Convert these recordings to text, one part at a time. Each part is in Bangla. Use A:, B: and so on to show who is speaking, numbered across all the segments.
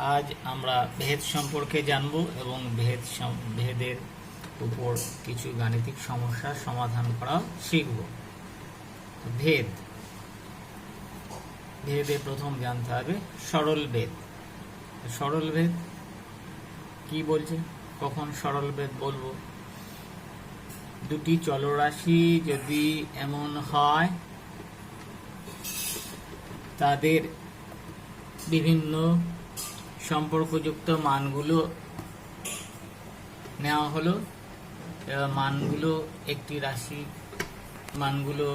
A: আজ আমরা ভেদ সম্পর্কে জানব এবং ভেদের উপর কিছু গাণিতিক সমস্যার সমাধান করা শিখব। ভেদে প্রথম জানতে হবে সরল ভেদ। সরল ভেদ কি বলছে, কখন সরল ভেদ বলবো? দুটি চলরাশি যদি এমন হয় তাদের বিভিন্ন সম্পর্কযুক্ত মানগুলো নেওয়া হলো, মানগুলো একটি রাশি মানগুলো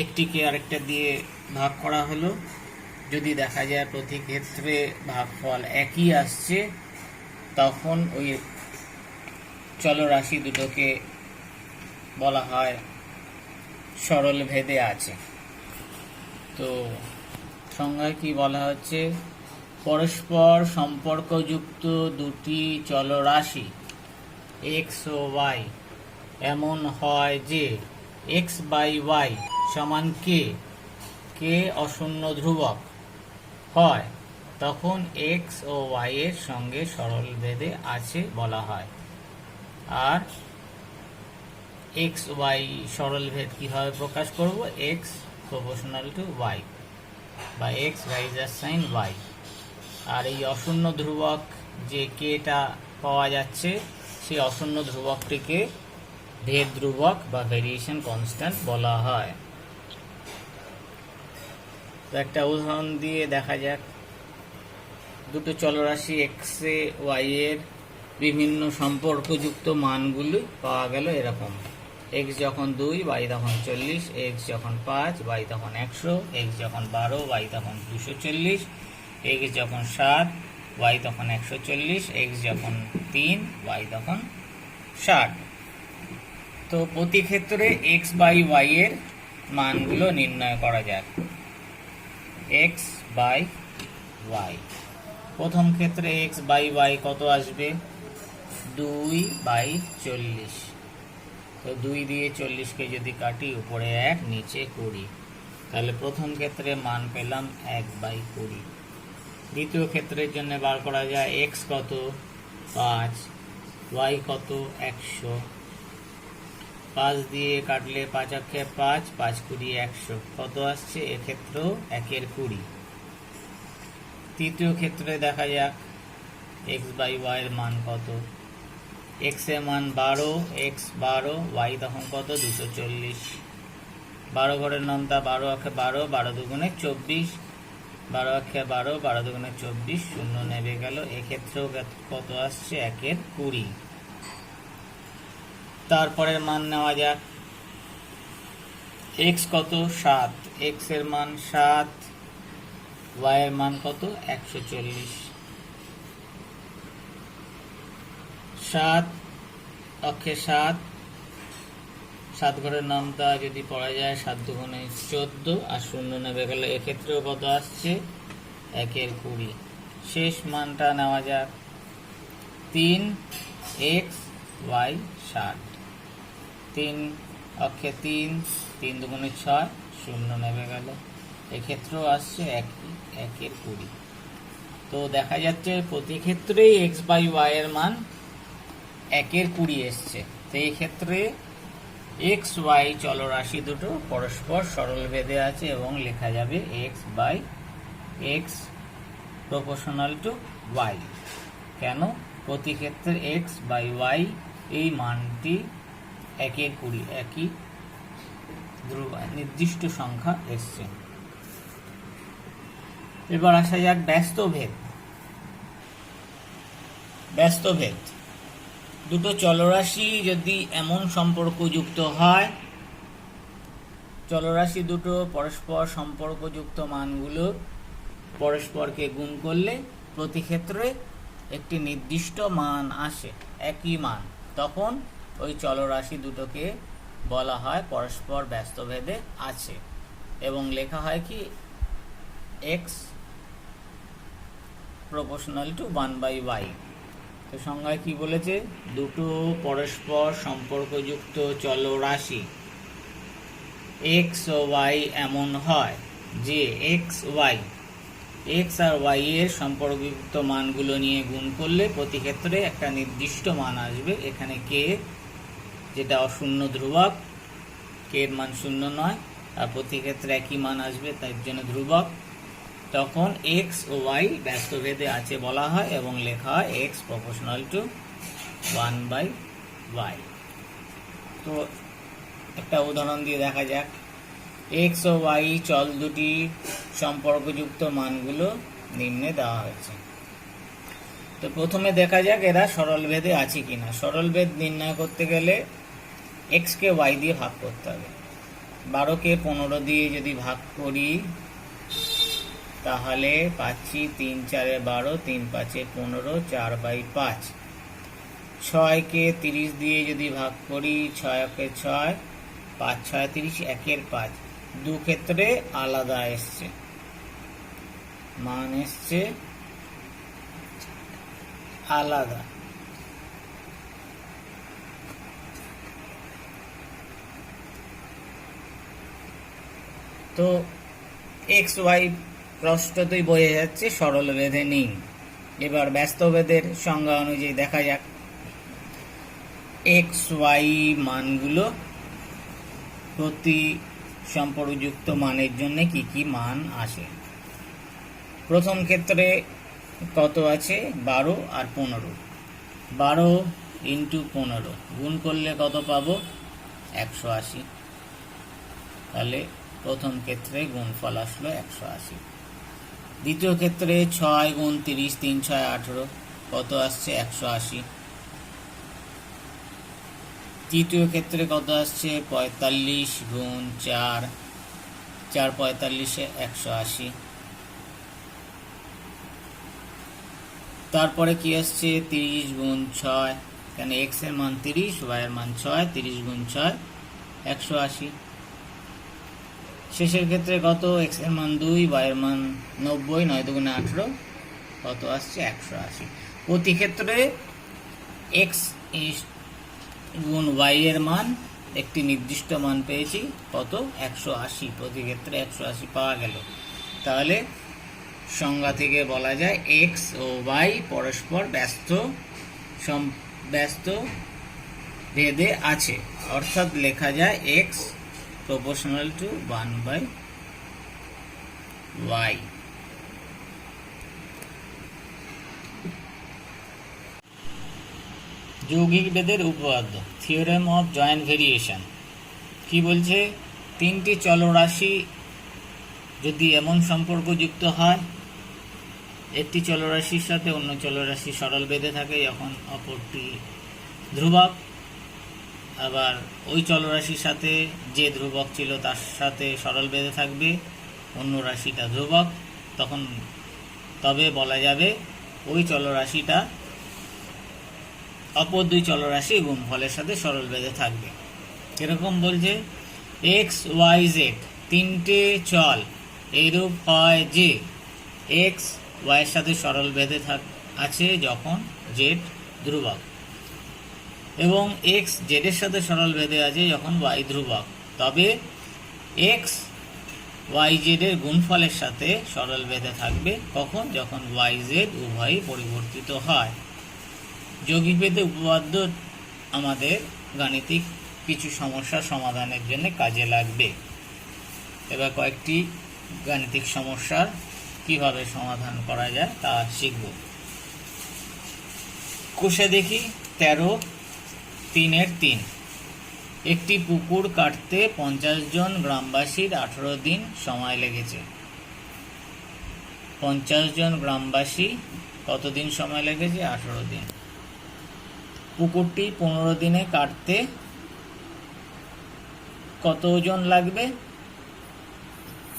A: একটিকে আরেকটা দিয়ে ভাগ করা হলো। যদি দেখা যায় প্রতি ক্ষেত্রে ভাগফল একই আসছে, তখন ওই চলরাশি দুটোকে বলা হয় সরল ভেদে আছে। তো সংজ্ঞায় কি বলা হচ্ছে, পরস্পর সম্পর্কযুক্ত দুটি চলরাশি এক্স ও ওয়াই এমন হয় যে এক্স বাই ওয়াই সমান কে অশূন্য ধ্রুবক হয়, তখন এক্স ও ওয়াই এর সঙ্গে সরল ভেদে আছে বলা হয়। আর এক্স ওয়াই সরল ভেদ কিভাবে প্রকাশ করব? এক্স প্রপোর্শনাল টু ওয়াই বা এক্স রাইজার সাইন ওয়াই। আর এই অশূন্য ধ্রুবক যে কেটা পাওয়া যাচ্ছে, সেই অশূন্য ধ্রুবকটিকে ভেদ ধ্রুবক বা ভেরিয়েশন কনস্ট্যান্ট বলা হয়। তো একটা উদাহরণ দিয়ে দেখা যাক। দুটো চলরাশি এক্স এ ওয়াই এর বিভিন্ন সম্পর্কযুক্ত মানগুলি পাওয়া গেল এরকম: এক্স যখন 2 ওয়াই তখন 40, এক্স যখন 5 ওয়াই তখন 100, এক্স যখন 12 ওয়াই তখন 240, এক্স যখন 7 ওয়াই তখন 140, এক্স যখন 3 ওয়াই তখন 60। তো প্রতি ক্ষেত্রে এক্স বাই ওয়াই এর মানগুলো নির্ণয় করা যাক। এক্স বাই ওয়াই, প্রথম ক্ষেত্রে এক্স বাই ওয়াই কত আসবে? 2/40। তো 2 দিয়ে 40কে যদি কাটি, উপরে 1 নিচে 20, তাহলে প্রথম ক্ষেত্রে মান পেলাম 1/20। দ্বিতীয় ক্ষেত্রের জন্য বার করা যায় এক্স কত? 5, ওয়াই কত? 100। 5 দিয়ে কাটলে 5 অক্ষে 5, 5 20 100, কত আসছে? এক্ষেত্রেও 1/20। তৃতীয় ক্ষেত্রে দেখা যাক এক্স বাই ওয়াই এর মান কত। এক্স এর মান 12, এক্স 12, ওয়াই তখন কত? 240। 12 ঘরের নামতা 12 অক্ষে 12, 12 দুগুণে 24, 12 অক্ষে 12, 12 দুগুণে 24, শূন্য নেমে গেল। এক্ষেত্রেও কত আসছে? 1/20। তারপরের মান নেওয়া যাক। এক্স কত? 7, এক্স এর মান 7, ওয়াই এর মান কত? 140। 7 অক্ষে 7, 7 ঘরের নামতা যদি পড়া যায় 7 দুগুণে 14, আর শূন্য নেমে গেল। এক্ষেত্রেও কত আসছে? 1/20। শেষ মানটা নেওয়া যাক 3, এক্স ওয়াই 60। 3 অক্ষে 3, 3 দুগুণে 6, শূন্য নেমে গেল। এক্ষেত্রেও আসছে 1/20। তো দেখা যাচ্ছে প্রতি ক্ষেত্রেই এক্স বাই ওয়াই এর মান 1/20 এসছে। তো এই ক্ষেত্রে এক্স ওয়াই চলরাশি দুটো পরস্পর সরল ভেদে আছে এবং লেখা যাবে X by X proportional to Y. কেন? প্রতি ক্ষেত্রে এক্স বাই ওয়াই এই মানটি 1/20, একই নির্দিষ্ট সংখ্যা এসছে। এবার আসা যাক ব্যস্ত ভেদ। ব্যস্ত ভেদ, দুটো চলরাশি যদি এমন সম্পর্কযুক্ত হয়, চলরাশি দুটো পরস্পর সম্পর্কযুক্ত মানগুলো পরস্পরকে গুণ করলে প্রতি ক্ষেত্রে একটি নির্দিষ্ট মান আসে, একই মান, তখন ওই চলরাশি দুটোকে বলা হয় পরস্পর ব্যস্ত ভেদে আছে এবং লেখা হয় কি? X proportional two 1/y। তো সংজ্ঞায় কি বলেছে? দুটো পরস্পর সম্পর্কযুক্ত চলরাশি এক্স ও ওয়াই এমন হয় যে এক্স ওয়াই, এক্স আর ওয়াই এর সম্পর্কযুক্ত মানগুলো নিয়ে গুণ করলে প্রতি ক্ষেত্রে একটা নির্দিষ্ট মান আসবে। এখানে কে যেটা অশূন্য ধ্রুবক, কে এর মান শূন্য নয়, আর প্রতি ক্ষেত্রে একই মান আসবে, তার জন্য ধ্রুবক। তখন এক্স ও ওয়াই ব্যস্তভেদে আছে বলা হয় এবং লেখা হয় এক্স প্রপোর্শনাল টু 1/y। তো একটা উদাহরণ দিয়ে দেখা যাক। এক্স ও ওয়াই চল দুটি সম্পর্কযুক্ত মানগুলো নিম্নে দেওয়া হয়েছে। তো প্রথমে দেখা যাক এরা সরলভেদে আছে কিনা। সরলভেদ নির্ণয় করতে গেলে এক্স কে ওয়াই দিয়ে ভাগ করতে হবে। 12কে 15 দিয়ে যদি ভাগ করি তাহলে পাচ্ছি 3 4 12, 3 5 15, 4/5। 6কে 30 দিয়ে যদি ভাগ করি, 6 6, 5 6 30, 1/5। দু ক্ষেত্রে আলাদা এসছে, মান এসছে আলাদা। তো এক্স ওয়াই স্পষ্টতই বোঝা যাচ্ছে সরলভেদে নেই। এবার ব্যস্তভেদের সংজ্ঞা অনুযায়ী দেখা যাক এক্স ওয়াই মানগুলো প্রতি সম্পর্কযুক্ত মানের জন্য কি কি মান আসে। প্রথম ক্ষেত্রে কত আছে? 12 আর 15। 12 ইন্টু 15 গুণ করলে কত পাবো? 180। তাহলে প্রথম ক্ষেত্রে গুণফল আসলো 180। দ্বিতীয় ক্ষেত্রে 6 গুণ 30, 3 6 18, কত আসছে? 180। তৃতীয় ক্ষেত্রে কত আসছে? 45 গুণ 4, 4 45 180। তারপরে কি আসছে? 30 গুণ 6, এখানে এক্স এর মান 30, ওয়াই এর মান 6, 30 গুণ 6 180। শেষের ক্ষেত্রে কত? এক্স এর মান 2, ওয়াই এর মান 90, 9 2 18, কত আসছে? 180। প্রতি ক্ষেত্রে এক্স গুণ ওয়াই এর মান একটি নির্দিষ্ট মান পেয়েছি, কত? 180। প্রতি ক্ষেত্রে 180 পাওয়া গেল। তাহলে সংজ্ঞা থেকে বলা যায় এক্স ও ওয়াই পরস্পর ব্যস্ত ভেদে আছে, অর্থাৎ লেখা যায় এক্স প্রপোর্শনাল টু 1/y। যৌগিক ভেদের উপপাদ্য, থিওরেম অফ জয়েন্ট ভেরিয়েশন কি বলছে? তিনটি চলরাশি যদি এমন সম্পর্কযুক্ত হয়, একটি চলরাশির সাথে অন্য চলরাশি সরল ভেদে থাকে যখন অপরটি ধ্রুবক, আবার ওই চলরাশির সাথে যে ধ্রুবক ছিল তার সাথে সরল ভেদে থাকবে, অন্য রাশিটা ধ্রুবক, তবে বলা যাবে ওই চলরাশিটা অপর দুই চলরাশি গুণফলের সাথে সরল ভেদে থাকবে। এরকম বলছে এক্স ওয়াই জেড তিনটে চল এইরূপ হয় যে এক্স ওয়াই এর সাথে সরল ভেদে আছে যখন জেড ধ্রুবক, এবং এক্স জেড এর সাথে সরল ভেদে আছে যখন ওয়াই ধ্রুবক, তবে এক্স ওয়াই জেড এর গুণফলের সাথে সরল ভেদে থাকবে কখন? যখন ওয়াই জেড উভয়ই পরিবর্তিত হয়। যৌগিক ভেদে উপপাদ্য আমাদের গাণিতিক কিছু সমস্যার সমাধানের জন্য কাজে লাগবে। এবার কয়েকটি গাণিতিক সমস্যার কিভাবে সমাধান করা যায় তা শিখব। কোষে দেখি 13-3 একটি পুকুর কাটতে 50 জন গ্রামবাসীর 18 দিন সময় লেগেছে। 50 জন গ্রামবাসী কতদিন সময় লেগেছে? 18 দিন। পুকুরটি 15 দিনে কাটতে কতজন লাগবে?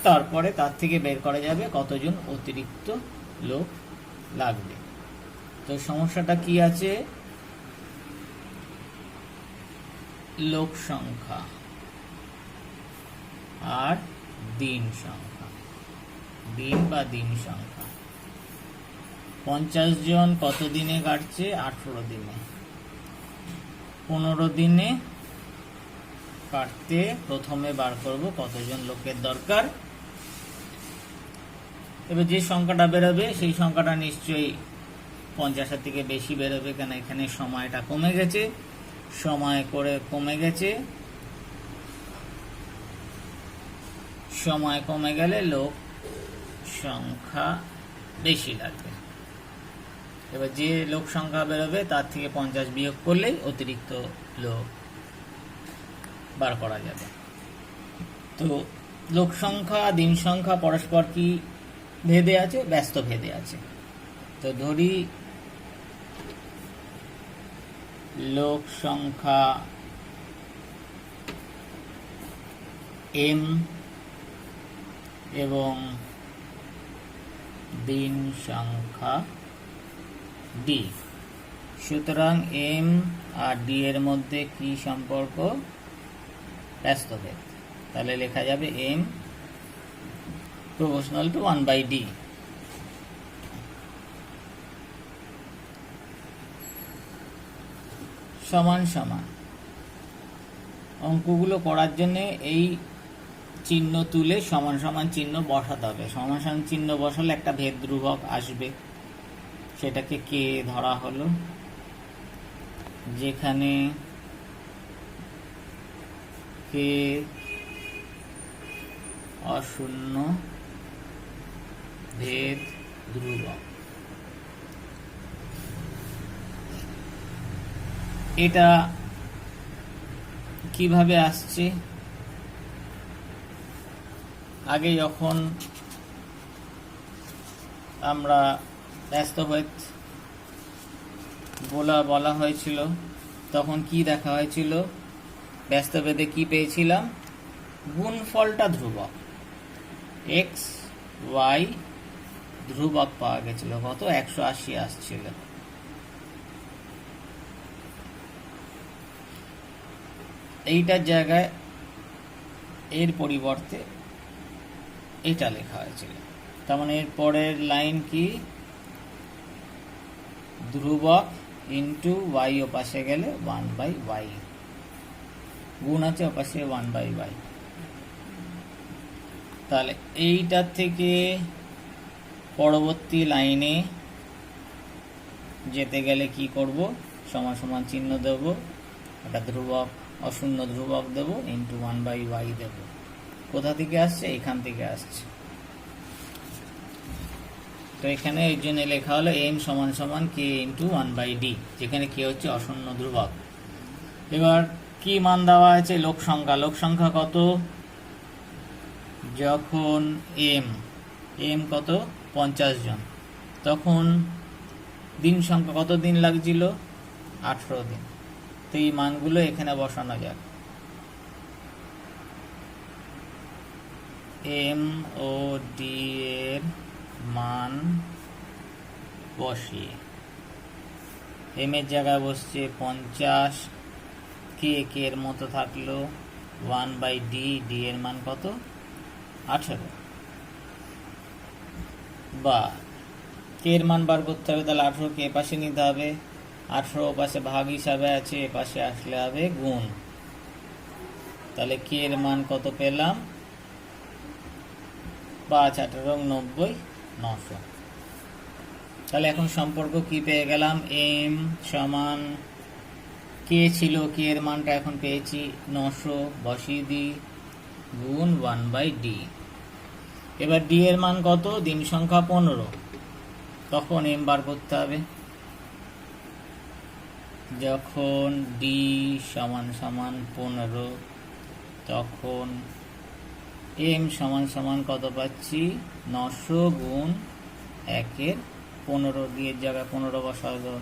A: তারপরে তার থেকে বের করা যাবে কতজন অতিরিক্ত লোক লাগবে। তো সমস্যাটা কি আছে? লোক সংখ্যা আর দিন সংখ্যা, দিন বা দিন সংখ্যা। 50 জন কত দিনে কাটছে? 18 দিনে। 15 দিনে কাটতে প্রথমে বার করব কতজন লোকের দরকার। এবার যে সংখ্যাটা বেরোবে সেই সংখ্যাটা নিশ্চয়ই 50-এর থেকে বেশি বেরোবে, কেন এখানে সময়টা কমে গেছে, সময় করে কমে গেছে, সময় কমে গেলে লোক সংখ্যা বেশি লাগবে। এবার যে লোক সংখ্যা বেরোবে তার থেকে 50 বিয়োগ করলেই অতিরিক্ত লোক বার করা যাবে। তো লোক সংখ্যা দিন সংখ্যা পরস্পর কি ভেদে আছে? ব্যস্ত ভেদে আছে। তো ধরি লোক সংখ্যা m এবং দিন সংখ্যা d। সুতরাং m আর d এর মধ্যে কি সম্পর্ক? ব্যস্তভেদ। তাহলে লেখা যাবে m proportional to 1/d। সমান সমান অঙ্কগুলো করার জন্য এই চিহ্ন তুলে সমান সমান চিহ্ন বসাতে হবে। সমান সমান চিহ্ন বসালে একটা ভেদ ধ্রুবক আসবে, সেটাকে কে ধরা হলো। যেখানে কে অশূন্য ভেদ ধ্রুবক। এটা কিভাবে আসছে? আগে যখন আমরা ব্যস্তভেদ বলা হয়েছিল তখন কি দেখা হয়েছিল? ব্যস্তভেদে কি পেয়েছিলাম? গুণফলটা ধ্রুবক, x y ধ্রুবক পাওয়া গেছিল। কত? 180 আসছিল। এইটার জায়গায় এর পরিবর্তে এটা লেখা হয়েছিল। তার মানে এর পরের লাইন কি? ধ্রুবক ইন্টু y ওপাশে গেলে 1/y, গুণ আছে ওপাশে 1/y। তাহলে এইটার থেকে পরবর্তী লাইনে যেতে গেলে কি করব? সমান সমান চিহ্ন দেব, একটা ধ্রুবক অশূন্য ধ্রুবক দেব, ইন্টু 1/y দেব। কোথা থেকে আসছে? এখান থেকে আসছে। তো এখানে এই জন্য লেখা হলো m সমান সমান k ইন্টু 1/d, যেখানে k হচ্ছে অশূন্য ধ্রুবক। এবার কি মান দেওয়া আছে? লোক সংখ্যা। লোক সংখ্যা কত? যখন m কত? 50 জন, তখন দিন সংখ্যা কত দিন লাগছিল? 18 দিন। তো এই মানগুলো এখানে বসানো যাক। m ও d এর মান বসিয়ে m এর জায়গায় বসছে 50, k এর মতো থাকলো 1/d, d এর মান কত? 18। বা k এর মান বার করতে হবে, তাহলে 18 কে পাশে নিতে হবে, 18 পাশে ভাগ হিসাবে আছে, এ পাশে আসলে হবে গুণ। তাহলে k এর মান কত পেলাম? 5 18 90 900। তাহলে এখন সম্পর্ক কি পেয়ে গেলাম? m সমান k ছিল, k এর মানটা এখন পেয়েছি 900, বসিয়ে দিই, গুণ 1/d। এবার d এর মান কত? দিন সংখ্যা 15, তখন m বার করতে হবে। যখন d সমান সমান 15, তখন m সমান সমান কত পাচ্ছি? 900 গুণ 1 15, দিয়ে জায়গায় 15 বসাবো।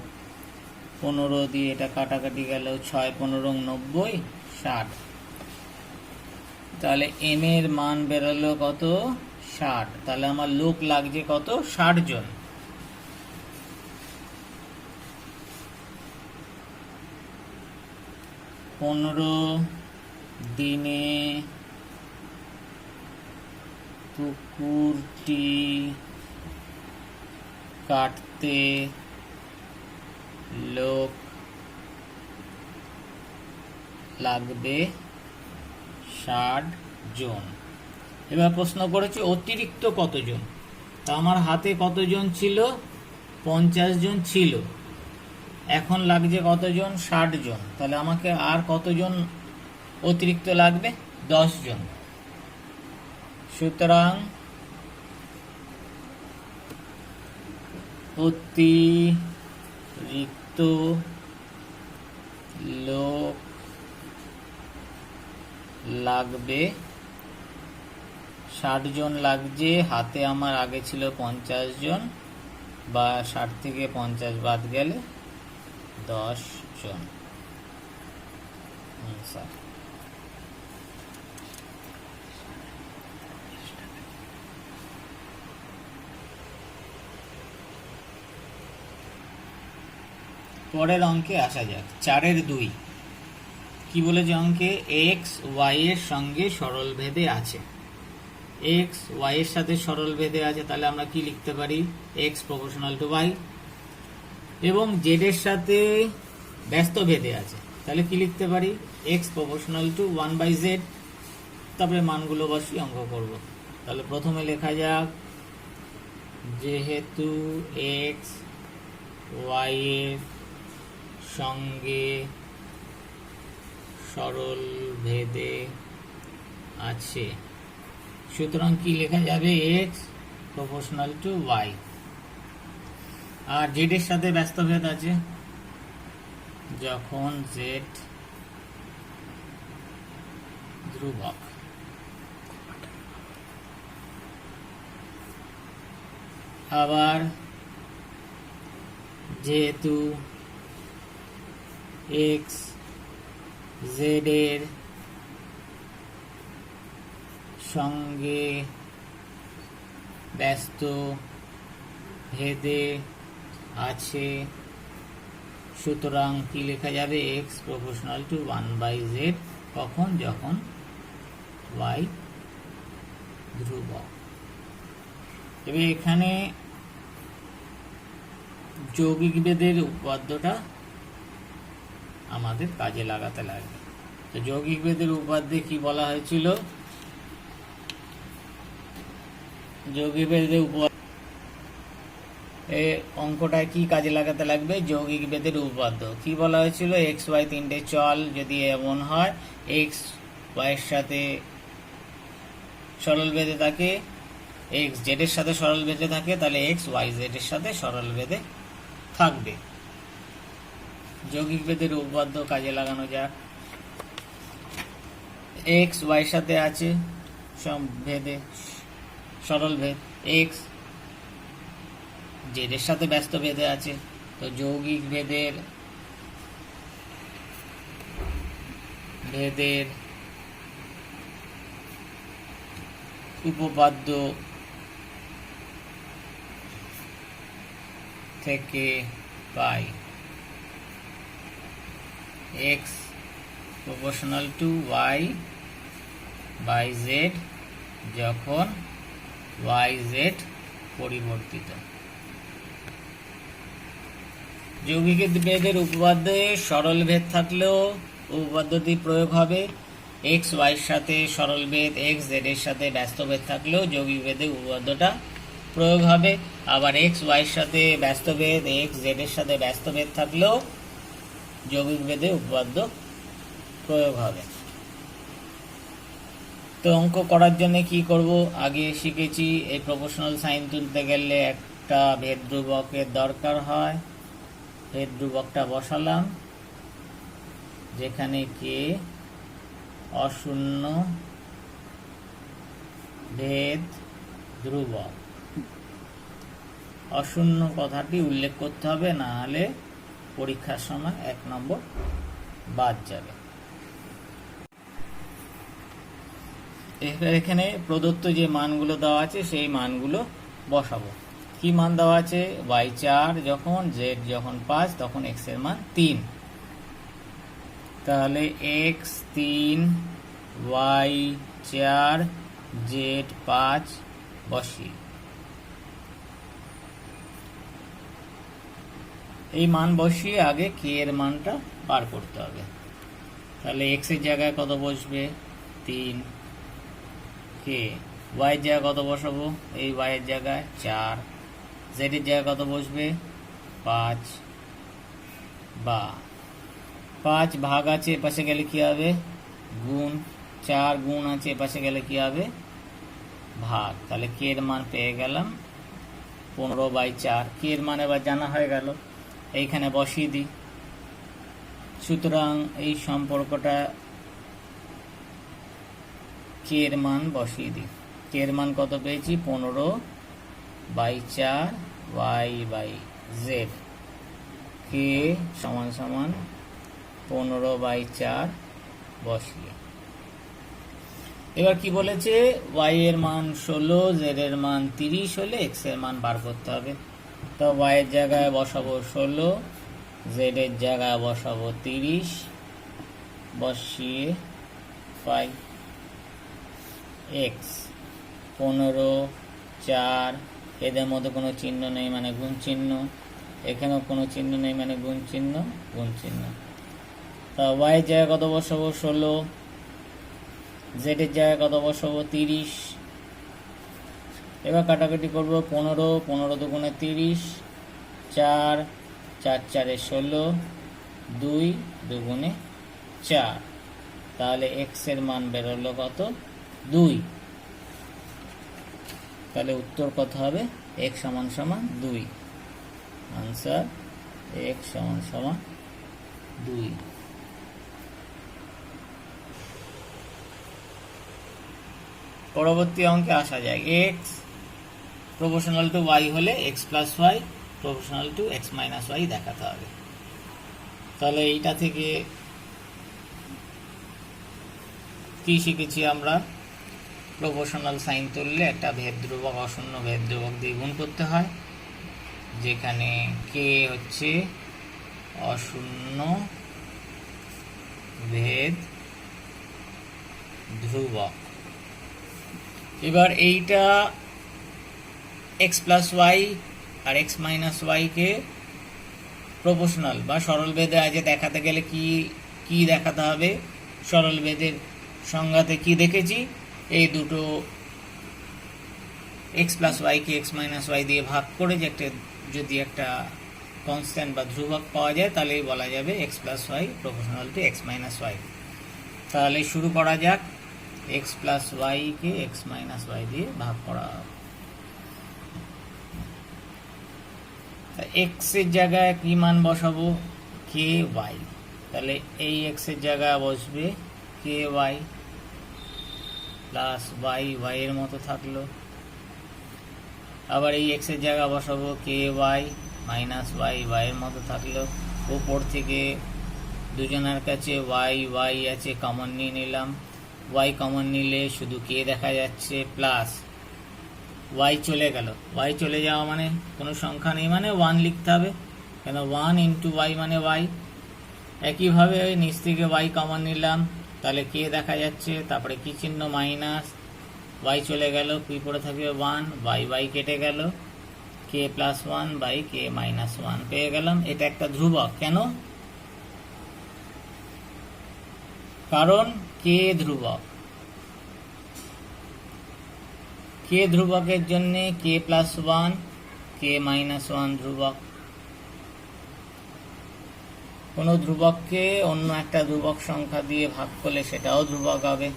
A: 15 দিয়ে এটা কাটাকাটি গেল, 6 15 90 60। তাহলে m এর মান বেরোলো কত? 60। তাহলে আমার লোক লাগছে কত? 60 জন। পনেরো দিনে পুকুরটি কাটতে লোক লাগবে 60 জন। এবার প্রশ্ন করেছে অতিরিক্ত কতজন? তা আমার হাতে কতজন ছিল? 50 জন ছিল। এখন লাগছে কতজন? 60 জন। তাহলে আমাকে আর কতজন অতিরিক্ত লাগবে? 10 জন। সুতরাং অতিরিক্ত লোক লাগবে 60 জন লাগছে। হাতে আমার আগে ছিল 50 জন, বা 60 থেকে 50 বাদ গেলে 10 জন। পরের অঙ্কে আসা যাক। 4-2 কি বলেছে অঙ্কে? এক্স ওয়াই এর সঙ্গে সরল ভেদে আছে। এক্স ওয়াই এর সাথে সরল ভেদে আছে, তাহলে আমরা কি লিখতে পারি? X proportional to Y. এবং জেড এর সাথে ব্যস্ত ভেদে আছে, তাহলে কি লিখতে পারি? X proportional to 1/z। তারপরে মানগুলো বসিয়ে অঙ্ক করব। তাহলে প্রথমে লেখা যাক, যেহেতু এক্স ওয়াই এর সঙ্গে সরল ভেদে আছে, সুতরাং কি লেখা যাবে? X proportional to Y. আর জেড এর সাথে ব্যস্ত ভেদ আছে, যখন জেড ধ্রুবক। আবার যেহেতু এক্স জেড এর সঙ্গে ব্যস্ত ভেদে আছে, সুতরাং কি লেখা যাবে? X proportional to 1/z। কখন? যখন ওয়াই ধ্রুবক। তবে এখানে যৌগিক ভেদের উপপাদ্যটা আমাদের কাজে লাগাতে লাগবে। তো যৌগিক ভেদের উপপাদ্যে কি বলা হয়েছিল? যৌগিক ভেদের অঙ্কটায় কি কাজে লাগাতে লাগবে? যৌগিক ভেদের উপপাদ্য। কি বলা হয়েছিল? এক্স ওয়াই তিনটে চল যদি এমন হয়, এক্স ওয়াই এর সাথে সরল ভেদে থাকে, এক্স জেড এর সাথে সরল ভেদে থাকে, তাহলে এক্স ওয়াই জেড এর সাথে সরল ভেদে থাকবে। যৌগিক ভেদের উপপাদ্য কাজে লাগানো যাক। এক্স ওয়াই সাথে আছে ভেদে সরল ভেদ, এক্স জেড এর সাথে ব্যস্ত ভেদে আছে। তো যৌগিক ভেদের উপপাদ্য থেকে পাই x proportional to y by z, যখন ওয়াই জেড পরিবর্তিত। যৌগিক ভেদের উপপাদ্যে সরল ভেদ থাকলেও উপপাদ্যটি প্রয়োগ হবে। এক্স ওয়াই এর সাথে সরল ভেদ, এক্স জেড এর সাথে ব্যস্ত ভেদ থাকলেও যৌগিক ভেদে উপপাদ্যটা প্রয়োগ হবে। আবার এক্স ওয়াই এর সাথে ব্যস্ত ভেদ, এক্স জেড এর সাথে ব্যস্ত ভেদ থাকলেও যৌগিক ভেদে উপপাদ্য প্রয়োগ হবে। তো অঙ্ক করার জন্য কি করব? আগে শিখেছি এই প্রপোর্শনাল সাইন তুলতে গেলে একটা ভেদ ধ্রুবকের দরকার হয়। ভেদ ধ্রুবকটা বসালাম, যেখানে কে অশূন্য ভেদ ধ্রুবক। অশূন্য কথাটি উল্লেখ করতে হবে, না হলে পরীক্ষার সময় 1 নম্বর বাদ যাবে। এখানে প্রদত্ত যে মানগুলো দেওয়া আছে সেই মানগুলো বসাবো। কি মান দেওয়া আছে? y 4 যখন, z যখন 5, তখন x এর মান 3। তাহলে x 3, y 4, z 5 বসিয়ে এই মান বসিয়ে আগে k এর মানটা বার করতে হবে। তাহলে x এর জায়গায় কত বসবে? 3 k, ওয়াই এর জায়গায় কত বসাবো? এই ওয়াই এর জায়গায় 4, জেড এর জায়গায় কত বসবে? 5, বা 5 ভাগ আছে এপাশে গেলে কি হবে? গুণ। 4 গুণ আছে এপাশে গেলে কি হবে? ভাগ। তাহলে কে এর মান পেয়ে গেলাম 15/4। কে এর মান এবার জানা হয়ে গেল, এইখানে বসিয়ে দিই। সুতরাং এই সম্পর্কটা কে এর মান বসিয়ে দিই। কে এর মান কত পেয়েছি? 15/4 y/z। কে সমান সমান 15/4 বসিয়ে। এবার কি বলেছে? y এর মান 16, z এর মান 30 হলে x এর মান বার করতে হবে। তো y এর জায়গায় বসাবো 16, z এর জায়গায় বসাবো 30, বসিয়ে পাই x 15, 4, এদের মধ্যে কোনো চিহ্ন নেই মানে গুণ চিহ্ন, এখানেও কোনো চিহ্ন নেই মানে গুণ চিহ্ন, গুণ চিহ্ন। তা y এর জায়গায় কত বসাবো? 16, z এর জায়গায় কত বসাবো? 30। এবার কাটাকাটি করবো। 15, 15 দুগুণে 30, 4, 4 4 16, 2 দুগুণে 4। তাহলে x এর মান বেরোলো কত? 2। তাহলে উত্তর কত হবে? x সমান সমান 2। আনসার x সমান সমান 2। পরবর্তী অঙ্কে আসা যায়। x প্রপোর্শনাল টু y হলে x plus y proportional to x minus y দেখাতে হবে। তাহলে এইটা থেকে কি শিখেছি আমরা? প্রপোর্শনাল সাইন তুললে একটা ভেদ ধ্রুবক অশূন্য ভেদ ধ্রুবক দিয়ে গুণ করতে হয়, যেখানে কে হচ্ছে অশূন্য ভেদ ধ্রুবক। এবার এইটা x প্লাস ওয়াই আর x মাইনাস ওয়াইকে প্রপোর্শনাল বা সরল ভেদে আজকে দেখাতে গেলে কি কি দেখাতে হবে? সরল ভেদের সংজ্ঞাতে কি দেখেছি? এই দুটো x প্লাস ওয়াইকে x মাইনাস ওয়াই দিয়ে ভাগ করে যে একটা যদি একটা কনস্ট্যান্ট বা ধ্রুবক পাওয়া যায় তাহলেই বলা যাবে x plus Y proportional to x minus y. তাহলে শুরু করা যাক। x প্লাস ওয়াইকে x মাইনাস ওয়াই দিয়ে ভাগ করা হবে। x এর জায়গায় কি মান বসাবো? কে ওয়াই। তাহলে এই x এর জায়গায় বসবে কে ওয়াই প্লাস ওয়াই, ওয়াই এর মতো থাকলো। আবার এই x এর জায়গায় বসাবো কে ওয়াই মাইনাস ওয়াই, ওয়াই এর মতো থাকলো। উপর থেকে দুজনের কাছে ওয়াই ওয়াই আছে, কমন নিয়ে নিলাম। ওয়াই কমন নিলে শুধু কে দেখা যাচ্ছে, প্লাস ওয়াই চলে গেল। ওয়াই চলে যাওয়া মানে কোনো সংখ্যা নেই মানে 1 লিখতে হবে, কেন 1 ইন্টু ওয়াই মানে ওয়াই। একইভাবে নিচ থেকে ওয়াই কমন নিলাম, তাহলে কে দেখা যাচ্ছে, তারপরে কি চিহ্ন মাইনাস, ওয়াই চলে গেল, কি পড়ে থাকবে 1, ওয়াই ওয়াই কেটে গেল, কে প্লাস 1 বাই কে মাইনাস 1 পেয়ে গেলাম। এটা একটা ধ্রুবক। কেন? কারণ কে ধ্রুবক। কে ধ্রুবকের জন্য কে প্লাস 1 কে মাইনাস 1 ধ্রুবক। কোন ধ্রুবককে অন্য একটা ধ্রুবক সংখ্যা দিয়ে ভাগ করলে সেটাও ধ্রুবক হবে।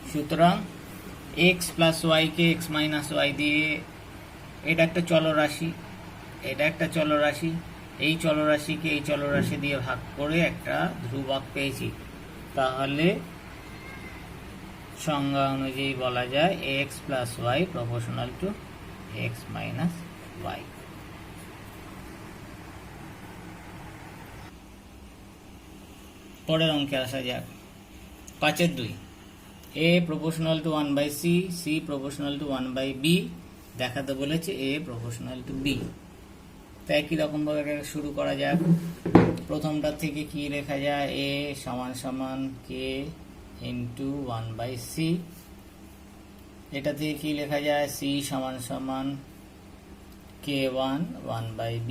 A: সুতরাং x প্লাস ওয়াই কে x মাইনাস ওয়াই দিয়ে, এটা একটা চলরাশি, এটা একটা চলরাশি, এই চলরাশিকে এই চলরাশি দিয়ে ভাগ করে একটা ধ্রুবক পেয়েছি। তাহলে সংজ্ঞা অনুযায়ী বলা যায় x plus Y proportional to x minus Y. পরের অঙ্কে আসা যাক। 5-2 a proportional to 1/c, c proportional to 1/b দেখাতে বলেছে a প্রপোর্শনাল টু b। তাই একই রকম ভাবে শুরু করা যাক। প্রথমটা থেকে কি লেখা যায়? a সমান সমান k ইন্টু 1/c। এটা থেকে কি লেখা যায়? c সমান সমান k1 1/b।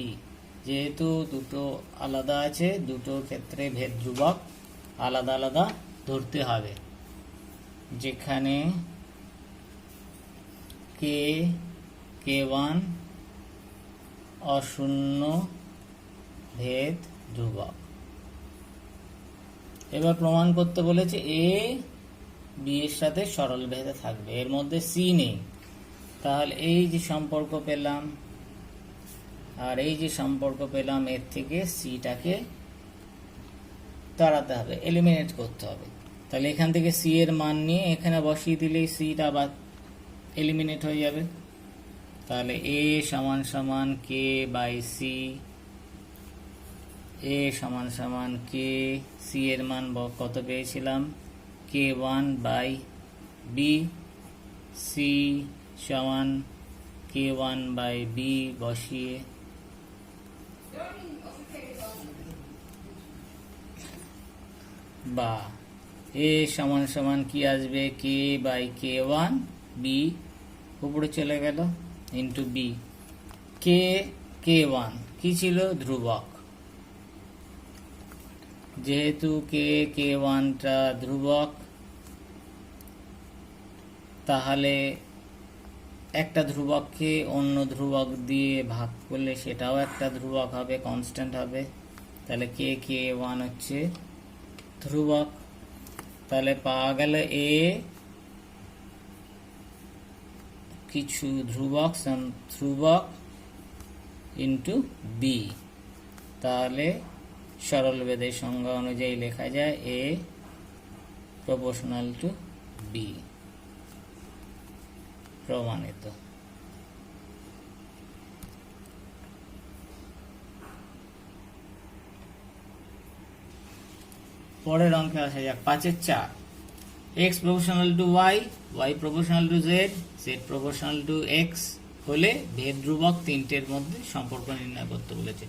A: যেহেতু দুটো আলাদা আছে, দুটো ক্ষেত্রে ভেদ ধ্রুবক আলাদা আলাদা, ধরতে হবে, যেখানে কে k1 অশূন্য ভেদ ধ্রুবক। এবার প্রমাণ করতে বলেছে এ বি এর সাথে সরল ভেদে থাকবে, এর মধ্যে সি নেই। তাহলে এই যে সম্পর্ক পেলাম আর এই যে সম্পর্ক পেলাম, এর থেকে সিটাকে তাড়াতে হবে, এলিমিনেট করতে হবে। তাহলে এখান থেকে সি এর মান নিয়ে এখানে বসিয়ে দিলেই সিটা আবার এলিমিনেট হয়ে যাবে। তাহলে এ সমান সমান কে বাই সি, এ সমান সমান কে, সি এর মান কত পেয়েছিলাম k1 বাই বি, সি সমান k1 বাই বি বসিয়ে বা এ সমান সমান কি আসবে কে বাই k1, বি উপরে চলে গেল ইন্টু বি। কে k1 কি ছিল ধ্রুবক, যেহেতু কে k1টা ধ্রুবক, তাহলে একটা ধ্রুবককে অন্য ধ্রুবক দিয়ে ভাগ করলে সেটাও একটা ধ্রুবক হবে, কনস্ট্যান্ট হবে। তাহলে কে k1 হচ্ছে ধ্রুবক। তাহলে পাওয়া গেল এ কিছু ধ্রুবক ইন্টু বি। তাহলে সরল ভেদের সংজ্ঞা অনুযায়ী লেখা যায় এ প্রপোর্শনাল টু বি। প্রমাণিত। পরের অঙ্কে আসা যাক, 5-4। x proportional to y, y proportional to z, z proportional to x হলে ভেদ ধ্রুবক তিনটের মধ্যে সম্পর্ক নির্ণয় করতে বলেছে।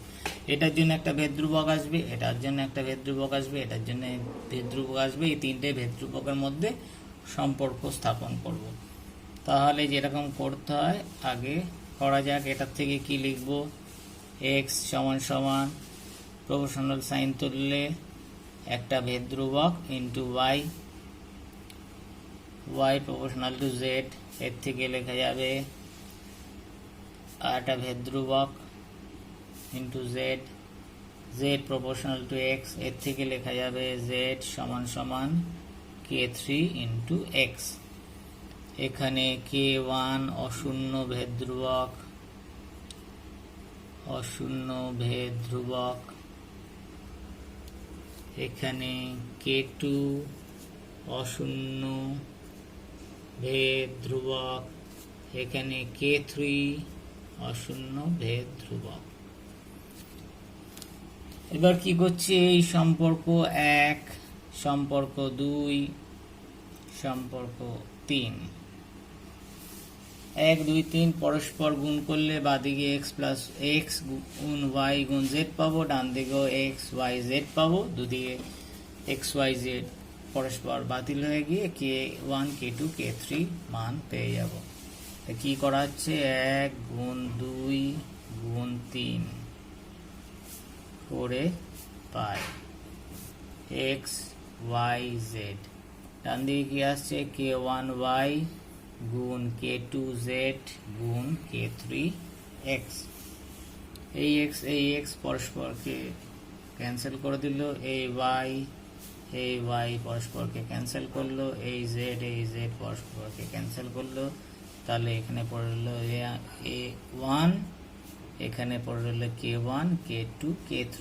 A: এটার জন্য একটা ভেদ ধ্রুবক আসবে, এটার জন্য একটা ভেদ ধ্রুবক আসবে, এটার জন্য ভেদ ধ্রুবক আসবে। এই তিনটে ভেদ ধ্রুবকের মধ্যে সম্পর্ক স্থাপন করব। তাহলে যেরকম করতে হয় আগে করা যাক। এটার থেকে কি লিখব, x সমান সমান প্রপোর্শনাল সাইন তুললে একটা ভেদ ধ্রুবক into y, y proportional to z, এর থেকে লেখা যাবে একটা ভেদ ধ্রুবক into z, z proportional to x, এর থেকে লেখা যাবে z সমান সমান k3 ইন্টু x। এখানে k1 অশূন্য ভেদ ধ্রুবক, এখানে k2 অশূন্য ভেদ ধ্রুবক, এখানে k3 অশূন্য ভেদ ধ্রুবক। এবার কি করছি, এই সম্পর্ক 1, সম্পর্ক 2, সম্পর্ক 3, 1, 2, 3 পরস্পর গুণ করলে বাদিকে x গুণ y গুণ z পাবো, ডান দিকেও x y z পাবো। দুদিকে x y z পরস্পর বাতিল হয়ে গিয়ে k1 k2 k3 মান পেয়ে যাব। কি করা হচ্ছে, 1 গুণ 2 গুণ 3 করে পাই x y z। ডান দিকে কি আসছে, k1 y গুণ k2 z গুণ k3 x। এই x পরস্পরকে ক্যান্সেল করে দিল, এই y পরস্পরকে ক্যান্সেল করলো, এই z পরস্পরকে ক্যান্সেল করলো। তাহলে এখানে পড়ে রইল a1, এখানে পড়ে রইল k1 k2 k3।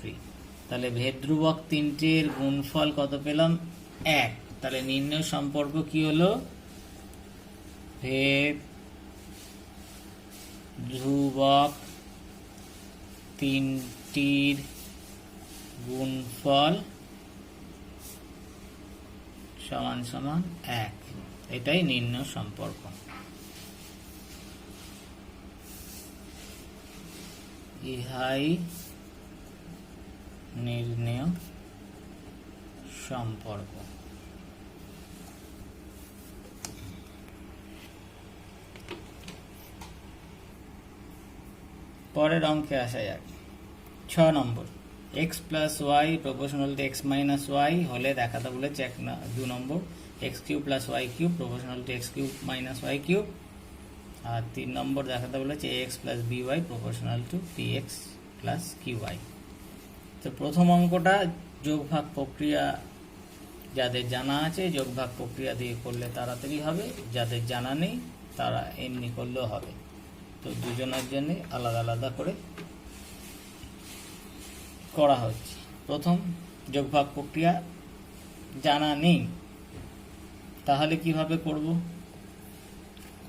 A: তাহলে ভেদ ধ্রুবক তিনটের গুণফল কত পেলাম, 1। তাহলে নির্ণয় সম্পর্ক কি হলো, ভেদ ধ্রুবক তিনটির গুণফল সমান সমান 1। এটাই নির্ণয় সম্পর্ক। ইহাই নির্ণয় সম্পর্ক। পরের অঙ্কে আসা যাক, 6 নম্বর। X plus Y proportional to x minus y হলে দেখাতে বলেছে 2 নম্বর, x cube plus Y cube proportional to x cube minus Y cube. আর 3 নম্বর দেখাতে বলেছে x plus B Y proportional to P x plus Q Y. তো প্রথম অঙ্কটা যোগভাগ প্রক্রিয়া যাদের জানা আছে যোগভাগ প্রক্রিয়া দিয়ে করলে তাড়াতাড়ি হবে, যাদের জানা নেই তারা এমনি করলেও হবে। তো দুজনের জন্য আলাদা আলাদা করে করা হচ্ছে। প্রথম যোগভাগ প্রক্রিয়া জানা নেই, তাহলে কিভাবে করব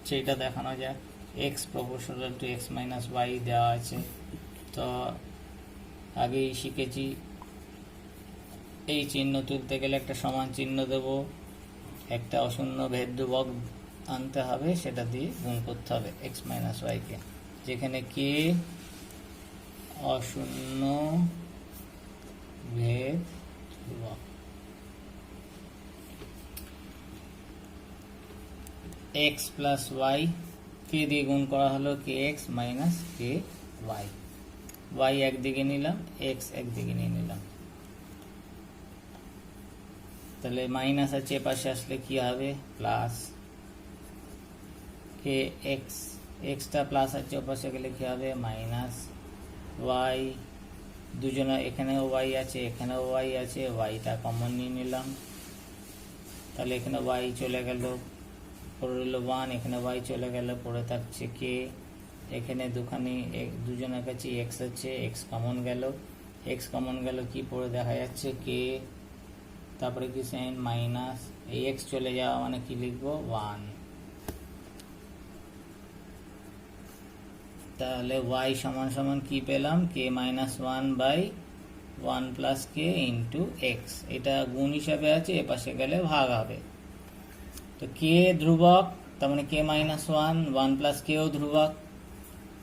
A: সেইটা দেখানো যায়। X proportional to x minus Y দেওয়া আছে, তো আগেই শিখেছি এই চিহ্ন তুলতে গেলে একটা সমান চিহ্ন দেব, একটা অশূন্য ভেদ ধ্রুবক আনতে হবে, সেটা দিয়ে গুণ করতে হবে এক্স মাইনাস ওয়াইকে, যেখানে কে অশূন্য ভেদ ধ্রুবক। এক্স প্লাস ওয়াই কে দিয়ে গুণ করা হলো কে এক্স মাইনাস কে ওয়াই, ওয়াই একদিকে নিলাম এক্স একদিকে নিয়ে নিলাম, তাহলে মাইনাস আছে পাশে আসলে কি হবে প্লাস, কে এক্স এক্সটা প্লাস আছে পাশে গেলে কি হবে মাইনাস ওয়াই, দুজনে এখানেও ওয়াই আছে এখানেও ওয়াই আছে, ওয়াইটা কমন নিয়ে নিলাম, তাহলে এখানে ওয়াই চলে গেল, পড়ে রইল 1, এখানে ওয়াই চলে গেল, পড়ে থাকছে কে, এখানে দুজনের কাছে এক্স আছে, এক্স কমন গেল, এক্স কমন গেল কি পড়ে দেখা যাচ্ছে কে, তারপরে কি সাইন মাইনাস, এই এক্স চলে যাওয়া মানে কি লিখবো 1, তাহলে ওয়াই সমান সমান কি পেলাম কে মাইনাস 1/1 প্লাস কে ইন্টু এক্স, এটা গুণ হিসাবে আছে, এ পাশে গেলে ভাগ হবে। তো কে ধ্রুবক, তার মানে কে মাইনাস 1 প্লাস কেও ধ্রুবক,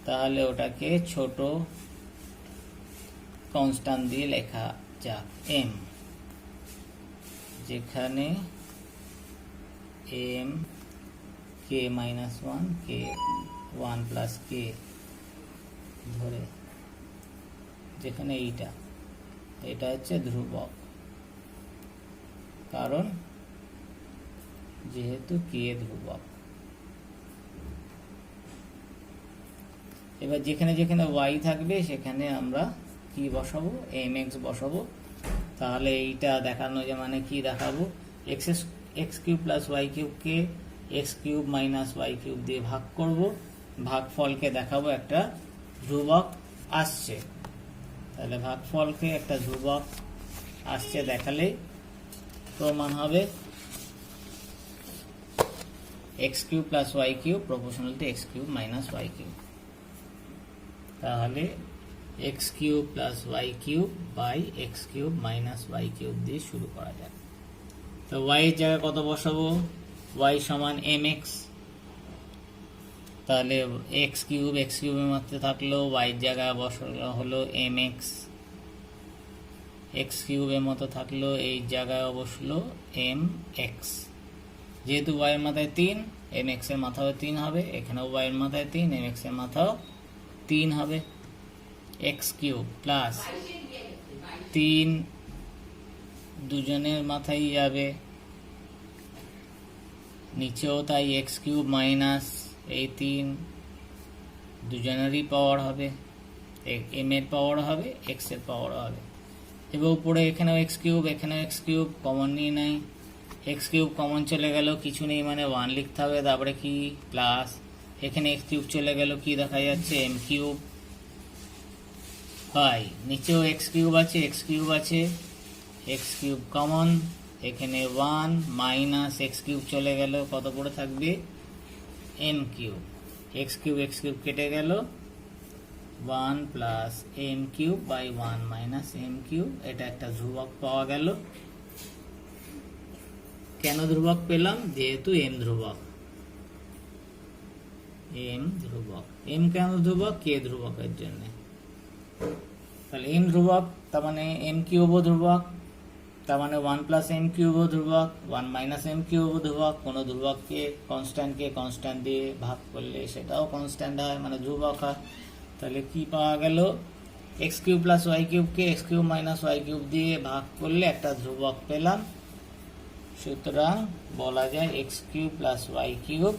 A: তাহলে ওটাকে ছোট কনস্ট্যান্ট দিয়ে লেখা যাক এম, যেখানে এম কে মাইনাস 1 কে 1 প্লাস কে ধরে, যেখানে এটা হচ্ছে ধ্রুবক, কারণ যেহেতু কে ধ্রুবক। এবার যেখানে যেখানে ওয়াই থাকবে সেখানে আমরা কি বসাবো এম এক্স বসাবো, তাহলে এইটা দেখানো যে মানে কি দেখাবো এক্স কিউব প্লাস ওয়াই কিউবকে x cube minus Y cube দিয়ে ভাগ করব, ভাগফলকে দেখাবো একটা ধ্রুবক আসছে, তাহলে ভাগফলকে একটা ধ্রুবক আসছে দেখালেই প্রমাণ হবে x cube plus Y cube proportional to x cube minus Y cube. তাহলে x cube plus Y cube by x cube minus Y cube দিয়ে শুরু করা যায়। তো ওয়াই এর জায়গায় কত বসাবো, ওয়াই সমান এম এক্স, তাহলে এক্স কিউবের মধ্যে থাকলো, ওয়াই জায়গায় বসানো হলো এম এক্স, এক্স কিউবের মতো থাকলো, এই জায়গায় বসলো এম এক্স, যেহেতু ওয়াই এর মাথায় 3 এম এক্স এর মাথাও 3 হবে, এখানেও ওয়াই এর মাথায় 3 এম এক্স এর মাথাও 3 হবে, এক্স কিউব প্লাস 3 দুজনের মাথায় যাবে, নিচেও তাই এক্স কিউব মাইনাস এই 3 দুজনেরই পাওয়ার হবে, এম এর পাওয়ার হবে এক্স এর পাওয়ার হবে। এবার উপরে এখানেও এক্স কিউব কমন নিয়ে নেয়, এক্স কিউব কমন চলে গেল কিছু নেই মানে 1 লিখতে হবে, তারপরে কি প্লাস এখানে এক্স কিউব চলে গেল কি দেখা যাচ্ছে এম কিউব, হয় নিচেও এক্স কিউব আছে এক্স কিউব কমন, এখানে 1 মাইনাস এক্স কিউব চলে গেল কত পড়ে থাকবে এম কিউব, এক্স কিউব কেটে গেল 1 plus M cube by 1 minus M cube, এটা একটা ধ্রুবক পাওয়া গেল। কেন ধ্রুবক পেলাম, যেহেতু এম ধ্রুবক, এম কেন ধ্রুবক কে ধ্রুবকের জন্য, তাহলে এম ধ্রুবক তার মানে এম কিউবও ধ্রুবক, তার মানে 1 প্লাস এম কিউবও ধ্রুবক, 1 মাইনাস এম কিউবও ধ্রুবক, কোনো ধ্রুবককে কনস্ট্যান্ট দিয়ে ভাগ করলে সেটাও কনস্ট্যান্ট হয় মানে ধ্রুবক হয়। তাহলে কি পাওয়া গেল এক্স কিউব প্লাস ওয়াই কিউবকে x cube minus Y cube দিয়ে ভাগ করলে একটা ধ্রুবক পেলাম। সুতরাং বলা যায় x cube plus Y cube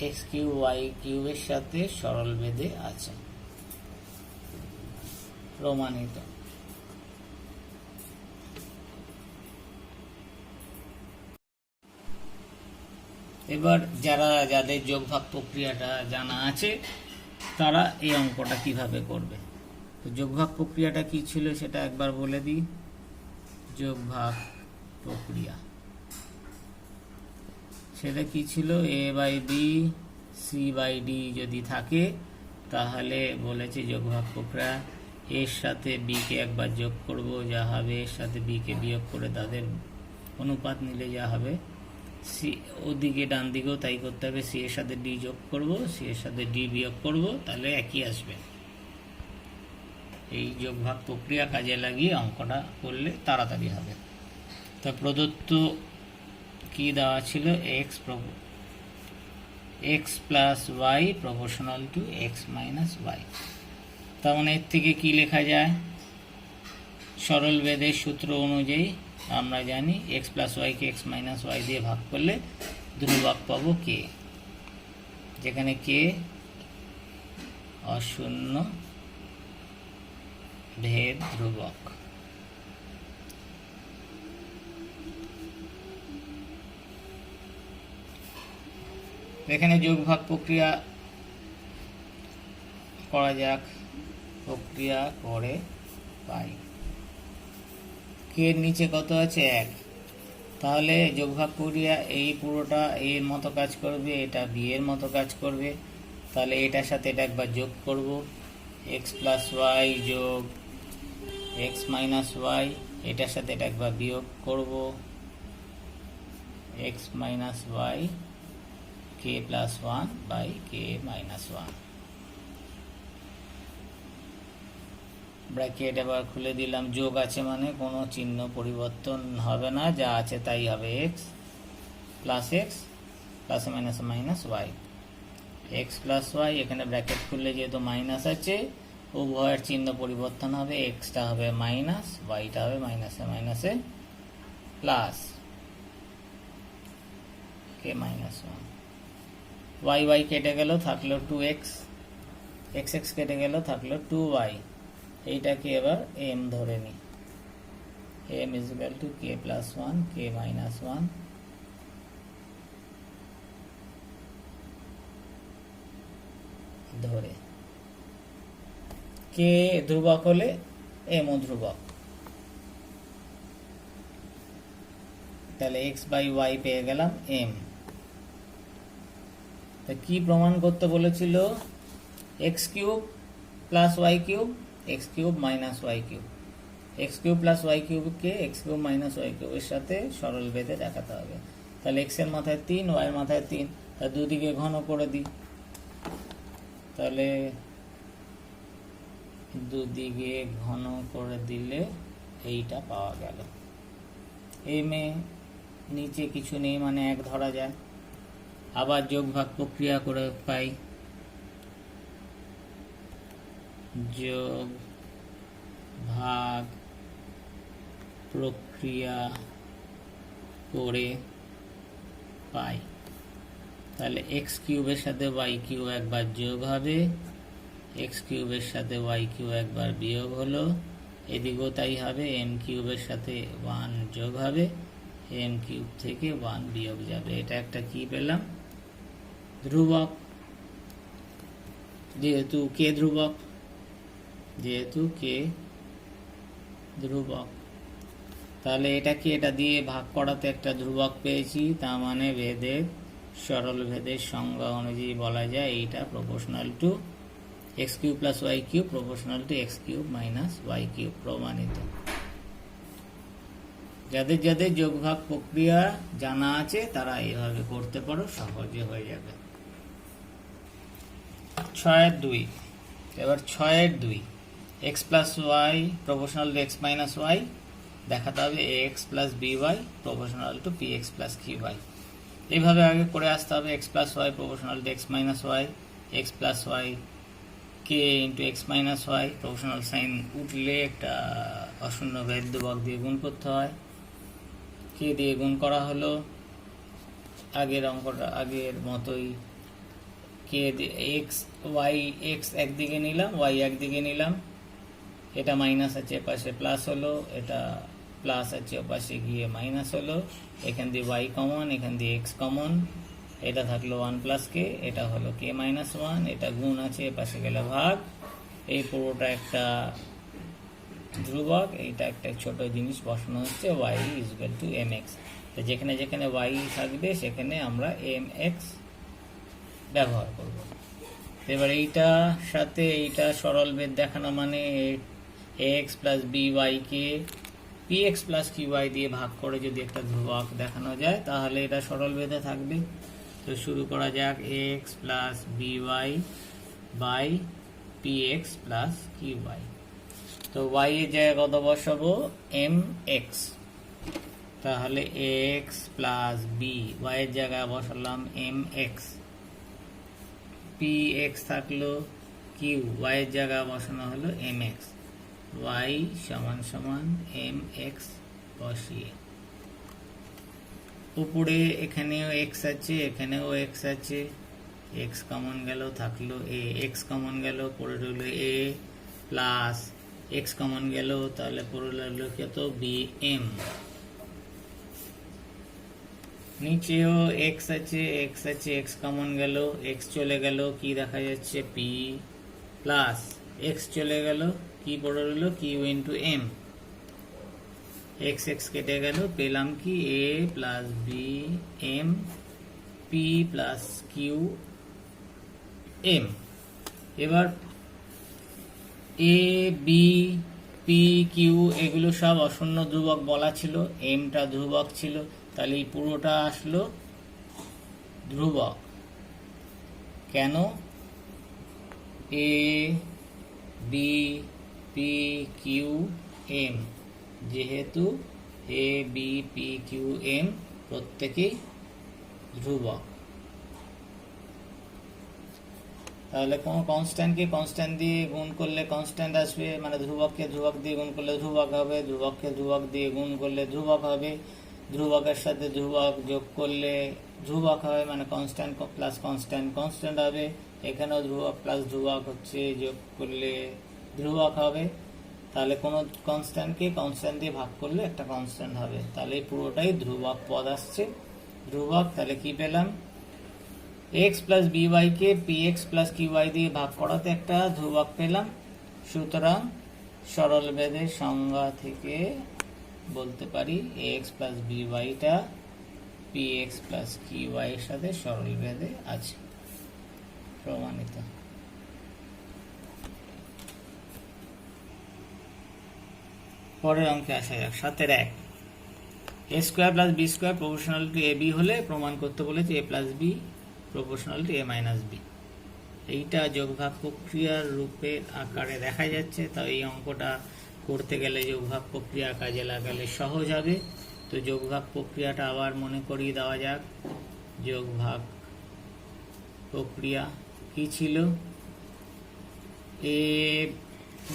A: x cube y কিউবের সাথে সরল ভেদে আছে, প্রমাণিত। এবার যাদের যোগভাগ প্রক্রিয়াটা জানা আছে তারা এই অঙ্কটা কিভাবে করবে। তো যোগভাগ প্রক্রিয়াটা কি ছিল সেটা একবার বলে দিই। যোগভাগ প্রক্রিয়া সেটা কি ছিল, a by b c by d যদি থাকে তাহলে বলেছে যোগভাগ প্রক্রিয়া এর সাথে বি কে একবার যোগ করব, যা হবে এর সাথে বি কে বিয়োগ করে তাদের অনুপাত নিলে যা হবে, সি ওদিকে ডান দিকেও তাই করতে হবে, সি এর সাথে ডি যোগ করব, সি এর সাথে ডি বিয়োগ করব, তাহলে একই আসবে। এই যোগভাগ প্রক্রিয়া কাজে লাগিয়ে অঙ্কটা করলে তাড়াতাড়ি হবে। তা প্রদত্ত কি দেওয়া ছিল, X plus Y proportional to x minus Y. তার মানে এর থেকে কি লেখা যায়, সরল ভেদের সূত্র অনুযায়ী আমরা জানি এক্স প্লাস ওয়াইকে এক্স মাইনাস ওয়াই দিয়ে ভাগ করলে ধ্রুবক পাবো কে, যেখানে কে অশূন্য ভেদ ধ্রুবক। এখানে যোগভাগ প্রক্রিয়া করা যাক, প্রক্রিয়া করে পাই কে এর নিচে কত আছে 1, তাহলে যোগভাগ প্রক্রিয়া এই পুরোটা এর মতো কাজ করবে, এটা বি এর মতো কাজ করবে, তাহলে এটার সাথে এটা একবার যোগ করব, এক্স প্লাস ওয়াই যোগ এক্স মাইনাস ওয়াই, এটার সাথে এটা একবার বিয়োগ করব, X minus Y K plus 1 by K minus 1। Bracket এবার খুলে দিলাম, যোগ আছে মানে কোনো চিহ্ন পরিবর্তন হবে না, যা আছে তাই হবে, x plus minus minus Y, X plus Y, এখানে ব্র্যাকেট খুললে যেহেতু মাইনাস আছে উভয়ের চিহ্ন পরিবর্তন হবে, এক্সটা হবে মাইনাস, ওয়াইটা হবে মাইনাসে মাইনাসে প্লাস কে মাইনাস 1, ওয়াই ওয়াই কেটে গেল থাকলো 2x, এক্স এক্স কেটে গেল থাকলো 2y, এইটাকে এবার m ধরে নি, m is equal two K plus 1 K minus 1 ধরে, কে ধ্রুবক হলে m ও ধ্রুবক, তাহলে x বাই y পেয়ে গেলাম m। তা কি প্রমাণ করতে বলেছিল, x cube plus Y cube x cube minus Y cube, x cube plus y কিউবকে এক্স কিউব মাইনাস ওয়াই কিউবের সাথে সরল ভেদে দেখাতে হবে। তাহলে এক্স এর মাথায় 3 ওয়াই এর মাথায় 3, তা দুদিকে ঘন করে দিই, তাহলে দুদিকে ঘন করে দিলে এইটা পাওয়া গেল। এম এ নিচে কিছু নেই মানে 1 ধরা যায়। আবার যোগ ভাগ প্রক্রিয়া করে পাই, যোগ ভাগ প্রক্রিয়া করে পাই, তাহলে এক্স কিউবের সাথে ওয়াই কিউব একবার যোগ হবে, এক্স কিউবের সাথে ওয়াই কিউব একবার বিয়োগ হলো, এদিকেও তাই হবে, এম কিউবের সাথে 1 যোগ হবে, এম কিউব থেকে 1 বিয়োগ যাবে, এটা একটা কি পেলাম, ধ্রুবক। যেহেতু কে ধ্রুবক, তাহলে এটাকে এটা দিয়ে ভাগ করাতে একটা ধ্রুবক পেয়েছি, তার মানে ভেদের সরল ভেদের সংজ্ঞা অনুযায়ী বলা যায় এইটা proportional to x cube plus Y cube proportional to x cube minus Y cube, প্রমাণিত। যাদের যাদের যোগভাগ প্রক্রিয়া জানা আছে তারা এইভাবে করতে পারো, সহজে হয়ে যাবে। 6-2, এবার 6-2 X plus Y proportional to x minus Y দেখাতে হবে x plus B Y proportional to P x plus Q Y. এইভাবে আগে করে আসতে হবে, x plus Y proportional to x minus Y, X plus Y K into X minus Y, proportional sign উঠলে একটা অশূন্য ভেদ ধ্রুবক দিয়ে গুণ করতে হয়। কে দিয়ে গুণ করা হলো, আগের অঙ্কটা আগের মতোই, কে এক্স ওয়াই, এক্স একদিকে নিলাম, ওয়াই একদিকে নিলাম, এটা মাইনাস আছে পাশে প্লাস হলো, এটা প্লাস আছে ওপাশে গিয়ে মাইনাস হলো, এখান দিয়ে ওয়াই কমন, এখান দিয়ে এক্স কমন, এটা থাকলো ওয়ান প্লাস কে, এটা হলো কে মাইনাস ওয়ান, এটা গুণ আছে এপাশে গেলে ভাগ, এই পুরোটা একটা ধ্রুবক, এইটা একটা ছোট জিনিস বসানো হচ্ছে Y is equal to M X. তো যেখানে যেখানে ওয়াই থাকবে সেখানে আমরা এম এক্স ব্যবহার করব। এবার এইটার সাথে এইটা সরল বেদ দেখানো মানে এক্স প্লাস বি ওয়াইকে p x plus Q Y দিয়ে ভাগ করে যদি একটা ধ্রুবক দেখানো যায় তাহলে এটা সরল বেদে থাকবে। তো শুরু করা যাক, X plus B Y by P x plus Q Y. তো ওয়াই এর জায়গায় কত বসাবো, এম এক্স, তাহলে এক্স প্লাস বি, ওয়াই এর জায়গায় বসালাম এম এক্স, পি এক্স থাকলো, কিউ ওয়াই এর জায়গায় বসানো হলো এম এক্স, ওয়াই সমান সমান এম এক্স বসিয়ে, উপরে এখানেও এক্স আছে এখানেও এক্স আছে, এক্স কমন গেল থাকলো এ, এক্স কমন গেল পড়ে রইল এ, প্লাস এক্স কমন গেল তাহলে পড়ে রইল কত বি এম, নিচেও এক্স আছে এক্স আছে, এক্স কমন গেল, এক্স চলে গেল কি দেখা যাচ্ছে পি, প্লাস এক্স চলে গেল কি পড়ে রইল q into m, x x কেটে গেল পেলাম কি a plus b m p plus q m. এবার এ বি পি কিউ এগুলো সব অশূন্য ধ্রুবক বলা ছিল, এমটা ধ্রুবক ছিল, তাহলে এই পুরোটা আসলো ধ্রুবক। কেন, A B P Q M, যেহেতু A B P Q M প্রত্যেকেই ধ্রুবক, তাহলে কোনো কনস্ট্যান্টকে কনস্ট্যান্ট দিয়ে গুণ করলে কনস্ট্যান্ট আসবে, মানে ধ্রুবককে ধ্রুবক দিয়ে গুণ করলে ধ্রুবক হবে, ধ্রুবককে ধ্রুবক দিয়ে গুণ করলে ধ্রুবক হবে, ধ্রুবকের সাথে ধ্রুবক যোগ করলে ধ্রুবক হবে, মানে কনস্ট্যান্ট প্লাস কনস্ট্যান্ট কনস্ট্যান্ট হবে, এখানেও ধ্রুবক প্লাস ধ্রুবক হচ্ছে যোগ করলে ধ্রুবক হবে, তাহলে কোনো কনস্ট্যান্টকে কনস্ট্যান্ট দিয়ে ভাগ করলে একটা কনস্ট্যান্ট হবে, তাহলে পুরোটাই ধ্রুবক পদ আসছে ধ্রুবক। তাহলে কি পেলাম, এক্স প্লাস বি ওয়াই কে P x plus Q Y দিয়ে ভাগ করাতে একটা ধ্রুবক পেলাম। সুতরাং সরল বেদের সংজ্ঞা থেকে বলতে পারি এক্স প্লাস বি ওয়াইটা p x plus Q Y এর সাথে সরল বেদে আছে, প্রমাণিত। পরের অঙ্কে আসা যাক, 7-1, a square plus B square proportional to A b হলে প্রমাণ করতে বলেছে a plus b proportional to a minus b. এইটা যোগভাগ প্রক্রিয়ার রূপের আকারে দেখা যাচ্ছে, তাই এই অঙ্কটা করতে গেলে যোগভাগ প্রক্রিয়া কাজে লাগালে সহজ হবে। তো যোগভাগ প্রক্রিয়াটা আবার মনে করিয়ে দেওয়া যাক। যোগভাগ প্রক্রিয়া কি ছিল, a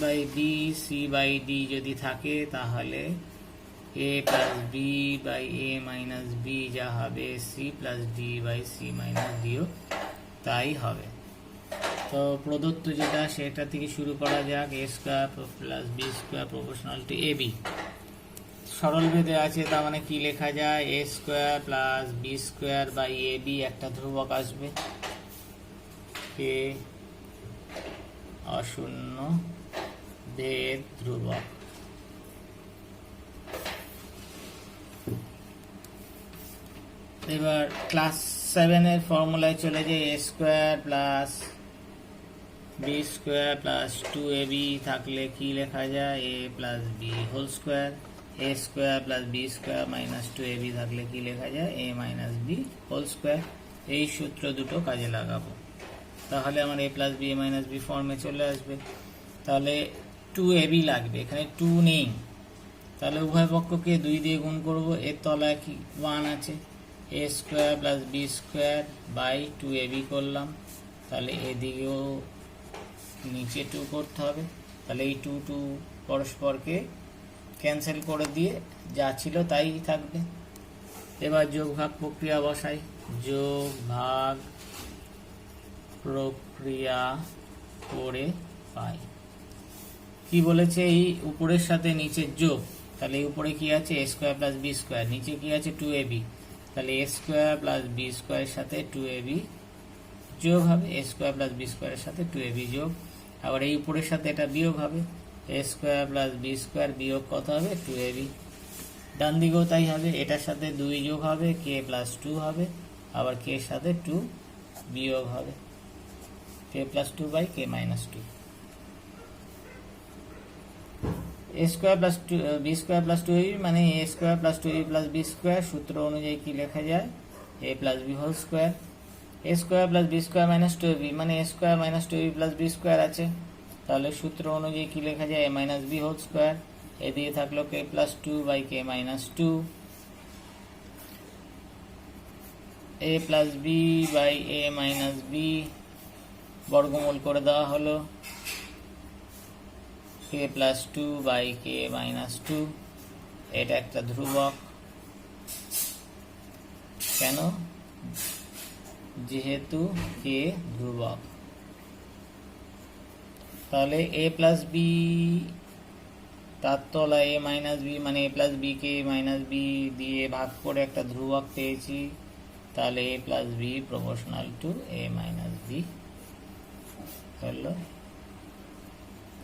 A: by b c by d যদি থাকে তাহলে a plus B by a minus b যা হবে c plus d by c minus ডিও তাই হবে। তো প্রদত্ত যেটা সেটা থেকে শুরু করা যাক, A square plus B square proportional to A B, সরল বেদে আছে, তার মানে কি লেখা যায়, A square plus B square by A B একটা ধ্রুবক আসবে, কে অশূন্য ভেদ ধ্রুবক। এবার ক্লাস 7 এর ফর্মুলায় চলে যায়, A square plus B square plus 2ab থাকলে কি লেখা যায়, A plus B whole square, A square plus B square minus 2ab থাকলে কি লেখা যায়, A minus B whole square. এই সূত্র দুটো কাজে লাগাবো, তাহলে আমার A plus B A minus B ফর্মে চলে আসবে। তাহলে 2ab লাগবে, এখানে 2 নেই, তাহলে উভয় পক্ষকে 2 দিয়ে গুণ করব, এর তলায় কি 1 আছে, A square plus B square by 2ab করলাম, তাহলে এদিকেও নিচে 2 করতে হবে, তাহলে এই 2 2 পরস্পরকে ক্যান্সেল করে দিয়ে যা ছিল তাই থাকবে। এবার যোগ ভাগ প্রক্রিয়া বসাই। যোগ ভাগ প্রক্রিয়া করে পাই কি বলেছে, এই উপরের সাথে নিচের যোগ, তাহলে এই উপরে কি আছে a square plus B square, নিচে কি আছে 2ab, তাহলে a স্কোয়ার প্লাস বি স্কোয়ারের সাথে 2ab যোগ হবে, a স্কোয়ার প্লাস বি স্কোয়ারের সাথে 2ab যোগ। আবার এই উপরের সাথে এটা বিয়োগ হবে, a square plus B square বিয়োগ কত হবে 2ab। ডান দিকেও তাই হবে, এটার সাথে 2 যোগ হবে, k প্লাস 2 হবে, আবার k এর সাথে 2 বিয়োগ হবে, k plus 2 by k minus 2। a square plus B square plus 2ab মানে a square plus 2ab plus B square, সূত্র অনুযায়ী কি লেখা যায় a plus B whole square. a square plus B square minus 2ab মানে a square minus 2ab plus B square আছে, তাহলে সূত্র অনুযায়ী কি লেখা যায় a minus B whole square. এদিকে থাকলো k plus 2 by k minus 2, a plus B by a minus B বর্গমূল করে দেওয়া হলো, k plus 2 by k minus 2, এটা একটা ধ্রুবক, কেন, যেহেতু k ধ্রুবক। তাহলে a প্লাস বি তার তলা a মাইনাস বি মানে a প্লাস বি কে মাইনাস বি দিয়ে ভাগ করে একটা ধ্রুবক পেয়েছি, তাহলে a plus b proportional to a minus b হলো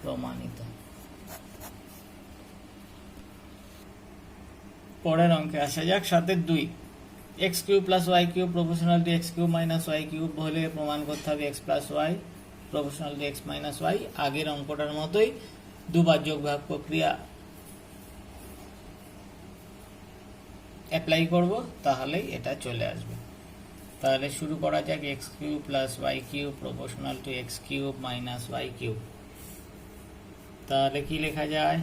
A: প্রমাণিত। পরের অঙ্কে আসা যাক, 7-2 x cube plus Y cube proportional to x cube minus Y cube হলে প্রমাণ করতে হবে x plus Y proportional to x minus y. আগের অঙ্কটার মতোই দুবার যোগ ভাগ প্রক্রিয়া অ্যাপ্লাই করব, তাহলেই এটা চলে আসবে। তাহলে শুরু করা যাক, x cube plus Y cube proportional to x cube minus Y cube. তাহলে কি লেখা যায়,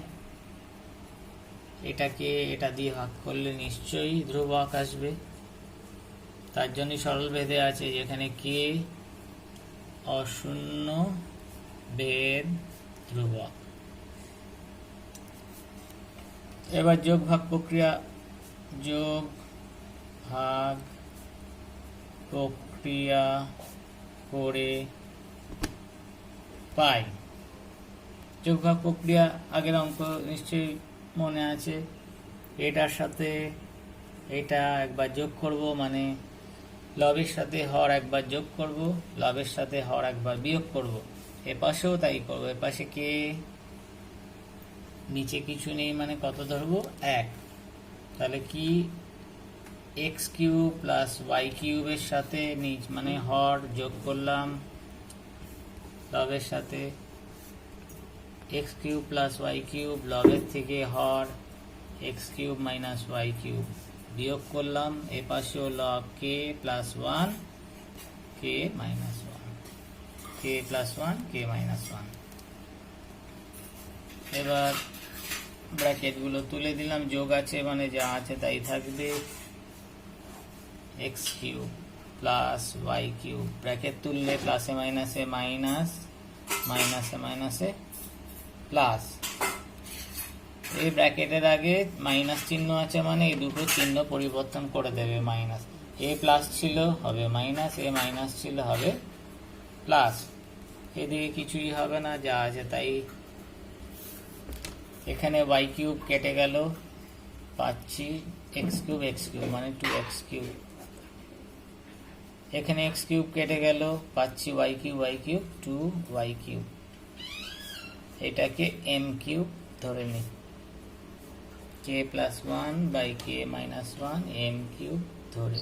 A: এটাকে এটা দিয়ে ভাগ করলে নিশ্চয়ই ধ্রুবক আসবে, তার জন্য সরল ভেদে আছে, যেখানে কে অশূন্য ভেদ ধ্রুবক। এবার যোগ ভাগ প্রক্রিয়া, যোগ ভাগ প্রক্রিয়া করে পাই। যোগ ভাগ প্রক্রিয়া আগের অঙ্ক নিশ্চয়ই মনে আছে, এটার সাথে এটা একবার যোগ করব, মানে লবের সাথে হর একবার যোগ করব, লবের সাথে হর একবার বিয়োগ করব, এপাশেও তাই করব। এপাশে কে নিচে কিছু নেই মানে কত ধরবো 1, তাহলে কি এক্স কিউব প্লাস ওয়াই কিউবের সাথে নিচ মানে হর যোগ করলাম, লবের সাথে X cube plus Y cube, লবের থেকে হর X cube minus Y cube বিয়োগ করলাম, এপাশেও লব K plus 1 K minus 1, K plus 1 K minus 1। এবার ব্র্যাকেটগুলো তুলে দিলাম, যোগ আছে মানে যা আছে তাই থাকবে, x cube plus Y cube, bracket তুললে প্লাসে মাইনাসে মাইনাস, মাইনাসে মাইনাসে প্লাস, এই ব্র্যাকেটের আগে মাইনাস চিহ্ন আছে মানে এই দুটো চিহ্ন পরিবর্তন করে দেবে, মাইনাস, এ প্লাস ছিল হবে মাইনাস, এ মাইনাস ছিল হবে প্লাস, এদিকে কিছুই হবে না, যা আছে তাই। এখানে ওয়াই কিউব কেটে গেল, পাচ্ছি এক্স কিউব মানে 2x কিউব, এখানে এক্স কিউব কেটে গেল, পাচ্ছি ওয়াই কিউব 2y কিউব, এটাকে এম কিউব ধরে নিই, K plus 1 by K minus 1 M cube ধরে,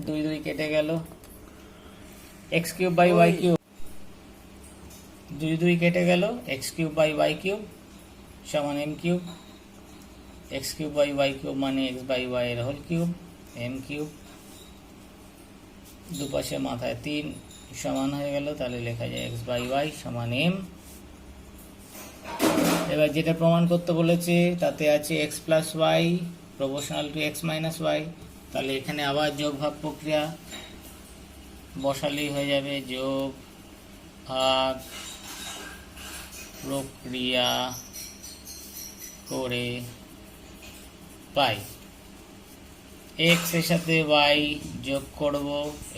A: 2 2 কেটে গেল, x cube by Y cube, 2 2 কেটে গেল, x cube by Y cube সমান M cube, x cube by Y cube মানে এক্স বাই ওয়াই এর হোল কিউব, এম কিউব, দুপাশে মাথায় 3 সমান হয়ে গেল, তাহলে লেখা যায় এক্স বাই ওয়াই সমান এম। এবার যেটা প্রমাণ করতে বলেছে তাতে আছে x plus Y proportional to x minus y, তাহলে এখানে আবার যোগ ভাগ প্রক্রিয়া, বসালেই হয়ে যাবে যোগ ভাগ প্রক্রিয়া করে পাই। এক্স এর সাথে ওয়াই যোগ করব,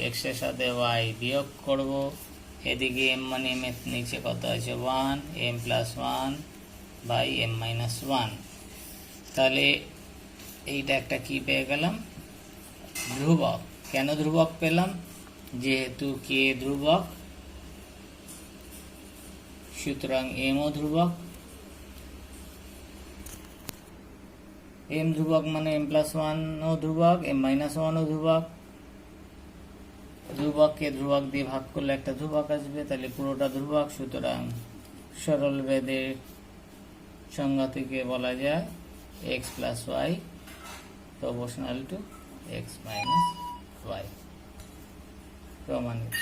A: এক্স এর সাথে ওয়াই বিয়োগ করব, এদিকে এম মানে এম এর নিচে কত আছে 1, m plus 1 by m minus 1। তাহলে এইটা একটা কি পেয়ে গেলাম, ধ্রুবক। কেন ধ্রুবক পেলাম, যেহেতু কে ধ্রুবক সুতরাং এমও ধ্রুবক। এম ধ্রুবক মানে এম প্লাস 1 ও ধ্রুবক, এম মাইনাস 1 ও ধ্রুবক। ধ্রুবককে ধ্রুবক দিয়ে ভাগ করলে একটা ধ্রুবক আসবে, তাহলে পুরোটা ধ্রুবক। সুতরাং সরল বেদের সংজ্ঞা থেকে বলা যায় x plus Y proportional to x minus y, প্রমাণিত।